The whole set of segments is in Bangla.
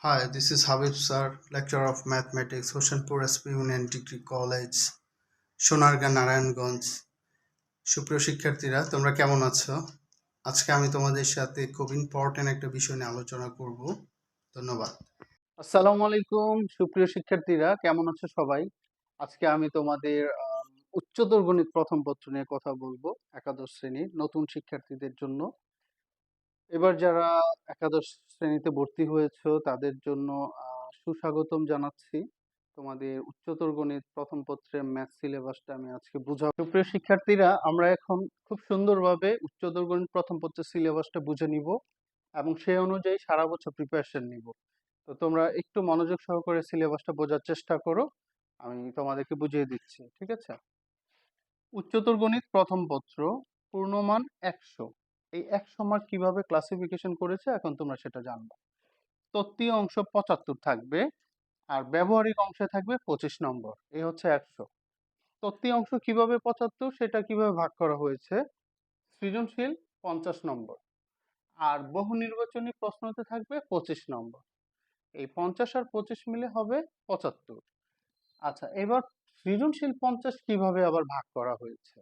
Hi, this is Habib sir, lecturer of mathematics, Hoshanpur SP Union Degree College, Sonargaon Narayanganj. সুপ্রিয় শিক্ষার্থীরা, তোমরা কেমন আছো? আজকে আমি তোমাদের সাথে খুব ইম্পর্টেন্ট একটা বিষয় নিয়ে আলোচনা করব। ধন্যবাদ। আসসালামু আলাইকুম সুপ্রিয় শিক্ষার্থীরা, কেমন আছো সবাই? আজকে আমি তোমাদের উচ্চতর গণিত প্রথম পত্র নিয়ে কথা বলবো। একাদশ শ্রেণীর নতুন শিক্ষার্থীদের জন্য। এবার যারা একাদশ শ্রেণীতে ভর্তি হয়েছো তাদের জন্য সুস্বাগতম জানাচ্ছি। তোমাদের উচ্চতর গণিত প্রথম পত্রের ম্যাথ সিলেবাসটা আমি আজকে বুঝাবো। সুপ্রিয় শিক্ষার্থীরা, আমরা এখন খুব সুন্দরভাবে উচ্চতর গণিত প্রথম পত্রের সিলেবাসটা বুঝে নিব এবং সেই অনুযায়ী সারা বছর প্রিপারেশন নিব। তো তোমরা একটু মনোযোগ সহকারে সিলেবাসটা বোঝার চেষ্টা করো, আমি তোমাদেরকে বুঝিয়ে দিচ্ছি, ঠিক আছে? উচ্চতর গণিত প্রথম পত্র, পূর্ণমান 100। এই 100 মার্ক কিভাবে ক্লাসিফিকেশন করেছে এখন তোমরা সেটা জানবে। তত্ত্বীয় অংশ 75 থাকবে আর ব্যবহারিক অংশে থাকবে 25 নম্বর। এই হচ্ছে 100। তত্ত্বীয় অংশ কিভাবে 75 সেটা কিভাবে ভাগ করা হয়েছে? সৃজনশীল 50 নম্বর আর বহু নির্বাচনী প্রশ্নতে থাকবে 25 নম্বর। এই 50 আর 25 মিলে হবে 75। আচ্ছা, এবার সৃজনশীল 50 কিভাবে আবার ভাগ করা হয়েছে?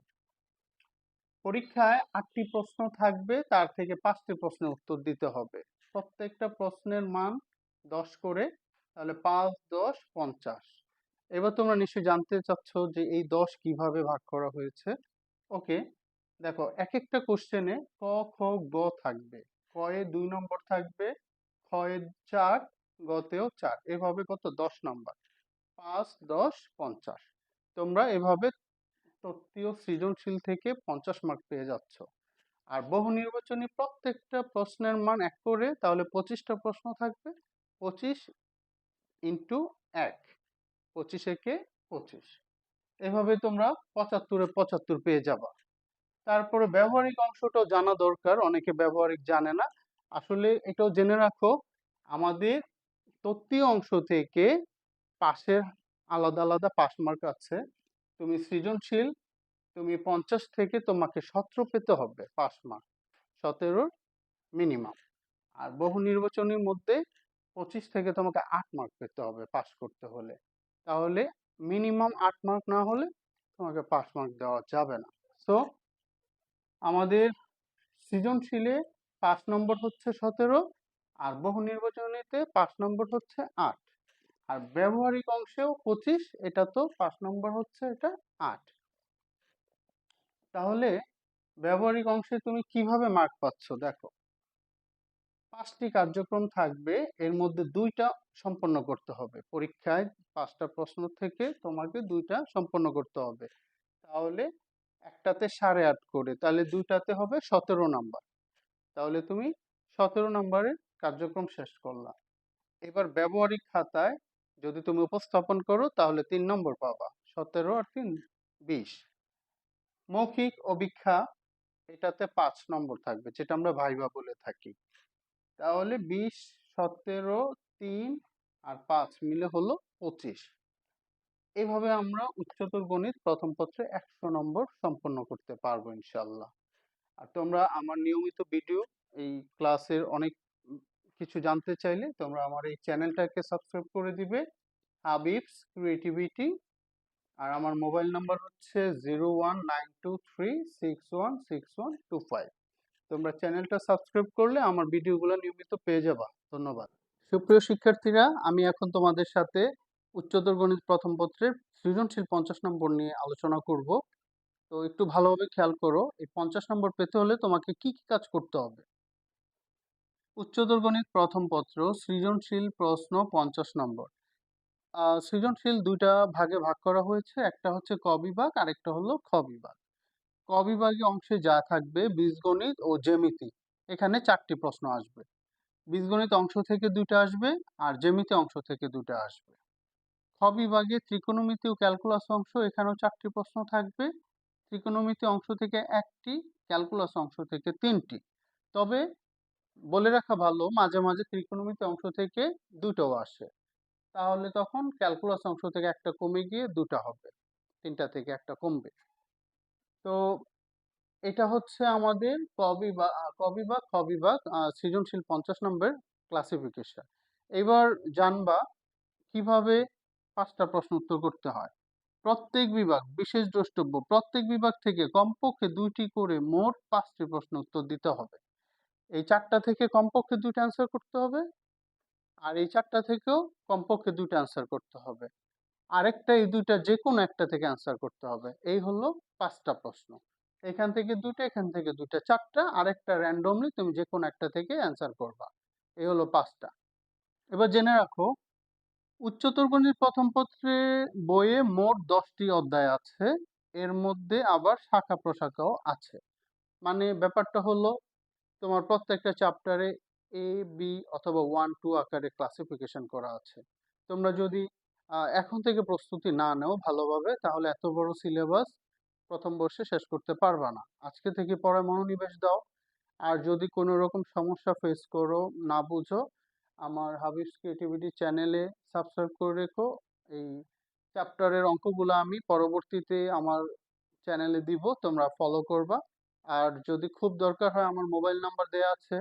পরীক্ষায় 8টি প্রশ্ন থাকবে, তার থেকে 5টি প্রশ্নের উত্তর দিতে হবে। প্রত্যেকটা প্রশ্নের মান 10 করে, তাহলে 5 10 50। এবার তোমরা নিশ্চয়ই জানতে চাচ্ছ যে এই 10 কিভাবে ভাগ করা হয়েছে। ওকে, দেখো এক একটা কোশ্চেনে ক খ গ থাকবে। ক এ 2 নম্বর থাকবে, খ এ 4, গ তেও 4, এভাবে কত 10 নম্বর। 5 10 50। তোমরা এভাবে তত্ত্বীয় সৃজনশীল থেকে 50 মার্ক পেয়ে যাচ্ছ। আর বহু নির্বাচনী প্রত্যেকটা প্রশ্নের মান 1 করে, তাহলে 25টা প্রশ্ন থাকবে। 25 ইন্টু 1, 25 একে 25। এভাবে তোমরা 75-এ 75 পেয়ে যাবা। তারপরে ব্যবহারিক অংশটাও জানা দরকার, অনেকে ব্যবহারিক জানে না। আসলে এটাও জেনে রাখো, আমাদের তত্ত্বীয় অংশ থেকে পাশের আলাদা আলাদা পাস মার্ক আছে। তুমি সৃজনশীল, তুমি 50 থেকে তোমাকে 17 পেতে হবে পাস মার্ক, 17 মিনিমাম। আর বহু নির্বাচনের মধ্যে 25 থেকে তোমাকে 8 মার্ক পেতে হবে পাস করতে হলে। তাহলে মিনিমাম 8 মার্ক না হলে তোমাকে পাস মার্ক দেওয়া যাবে না। সো আমাদের সৃজনশীলে 5 নম্বর হচ্ছে 17 আর বহু নির্বাচনীতে 5 নম্বর হচ্ছে 8। আর ব্যবহারিক অংশেও 25, এটা তো 5 নম্বর হচ্ছে এটা 8। তাহলে ব্যবহারিক অংশে তুমি কিভাবে মার্ক পাচ্ছ দেখো। 5টি কার্যক্রম থাকবে, এর মধ্যে 2টা সম্পন্ন করতে হবে। পরীক্ষায় 5টা প্রশ্ন থেকে তোমাকে 2টা সম্পন্ন করতে হবে। তাহলে একটাতে 8.5 করে, তাহলে 2টাতে হবে 17 নাম্বার। তাহলে তুমি 17 নম্বরের কার্যক্রম শেষ করলা। এবার ব্যবহারিক খাতায় যদি তুমি উপস্থাপন করো তাহলে 3 নম্বর পাবা। 17 আর 3 20। মৌখিক অভিক্ষা, এটাতে 5 নম্বর থাকবে, যেটা আমরা ভাইভা বলে থাকি। তাহলে 20 17 3 আর 5 মিলে হলো 25। এইভাবে আমরা উচ্চতর গণিত প্রথম পত্রে 100 নম্বর সম্পন্ন করতে পারবো ইনশাল্লাহ। আর তোমরা আমার নিয়মিত ভিডিও, এই ক্লাসের অনেক কিছু জানতে চাইলে তোমরা আমার এই চ্যানেলটাকে সাবস্ক্রাইব করে দিবে, হাবিবস ক্রিয়েটিভিটি। আর আমার মোবাইল নাম্বার হচ্ছে 019236166125। তোমরা চ্যানেলটা সাবস্ক্রাইব করলে আমার ভিডিওগুলো নিয়মিত পেয়ে যাবা। ধন্যবাদ। সুপ্রিয় শিক্ষার্থীরা, আমি এখন তোমাদের সাথে উচ্চতর গণিত প্রথম পত্রের সৃজনশীল 50 নম্বর নিয়ে আলোচনা করব। তো একটু ভালোভাবে খেয়াল করো, এই 50 নম্বর পেতে হলে তোমাকে কি কি কাজ করতে হবে। উচ্চতর গণিত প্রথম পত্র সৃজনশীল প্রশ্ন 50 নম্বর। সৃজনশীল 2টা ভাগে ভাগ করা হয়েছে, একটা হচ্ছে ক বিভাগ আর একটা হলো খ বিভাগ। ক বিভাগীয় অংশে যা থাকবে বীজগণিত ও জ্যামিতি, এখানে 4টি প্রশ্ন আসবে। বীজগণিত অংশ থেকে 2টা আসবে আর জ্যামিতি অংশ থেকে 2টা আসবে। খ বিভাগে ত্রিকোণমিতি ও ক্যালকুলাস অংশ, এখানেও 4টি প্রশ্ন থাকবে। ত্রিকোণমিতি অংশ থেকে 1টি, ক্যালকুলাস অংশ থেকে 3টি। তবে বলে রাখা ভালো, মাঝে মাঝে ত্রিকোণমিতি অংশ থেকে 2টাও আসে, তাহলে তখন ক্যালকুলাস অংশ থেকে একটা কমে গিয়ে 2টা হবে, 3টা থেকে একটা কমবে। তো এটা হচ্ছে আমাদের ক বিভাগ খ বিভাগ সৃজনশীল 50 নম্বর ক্লাসিফিকেশন। এবার জানবা কিভাবে 5টা প্রশ্ন উত্তর করতে হয়। প্রত্যেক বিভাগ, বিশেষ দ্রষ্টব্য, প্রত্যেক বিভাগ থেকে কমপক্ষে 2টি করে মোট 5টি প্রশ্ন উত্তর দিতে হবে। এই 4টা থেকে কমপক্ষে 2টা অ্যান্সার করতে হবে, আর এই 4টা থেকেও কমপক্ষে 2টা অ্যান্সার করতে হবে। আরেকটা, এই 2টা যেকোনো একটা থেকে অ্যান্সার করতে হবে। এই হলো 5টা প্রশ্ন। এখান থেকে 2টা, এখান থেকে 2টা, 4টা, আরেকটা র্যান্ডমলি তুমি যেকোনো একটা থেকে অ্যান্সার করবা। এই হলো 5টা। এবার জেনে রাখো, উচ্চতর গণিত প্রথম পত্রে বইয়ে মোট 10টি অধ্যায় আছে। এর মধ্যে আবার শাখা প্রশাখাও আছে। মানে ব্যাপারটা হলো, তোমার প্রত্যেকটা চ্যাপ্টারে এ, বি অথবা 1, 2 আকারে ক্লাসিফিকেশন করা আছে। তোমরা যদি এখন থেকে প্রস্তুতি না নাও ভালোভাবে, তাহলে এত বড় সিলেবাস প্রথম বর্ষে শেষ করতে পারবা না। আজকে থেকে পড়ায় মনোনিবেশ দাও। আর যদি কোনো রকম সমস্যা ফেস করো, না বুঝো, আমার হাবিবস ক্রিয়েটিভিটি চ্যানেলে সাবস্ক্রাইব করে রেখো। এই চ্যাপ্টারের অঙ্কগুলো আমি পরবর্তীতে আমার চ্যানেলে দিব, তোমরা ফলো করবা। আর যদি খুব দরকার হয়, আমার মোবাইল নাম্বার দেয়া আছে,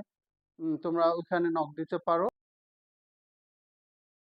তোমরা ওখানে নক দিতে পারো।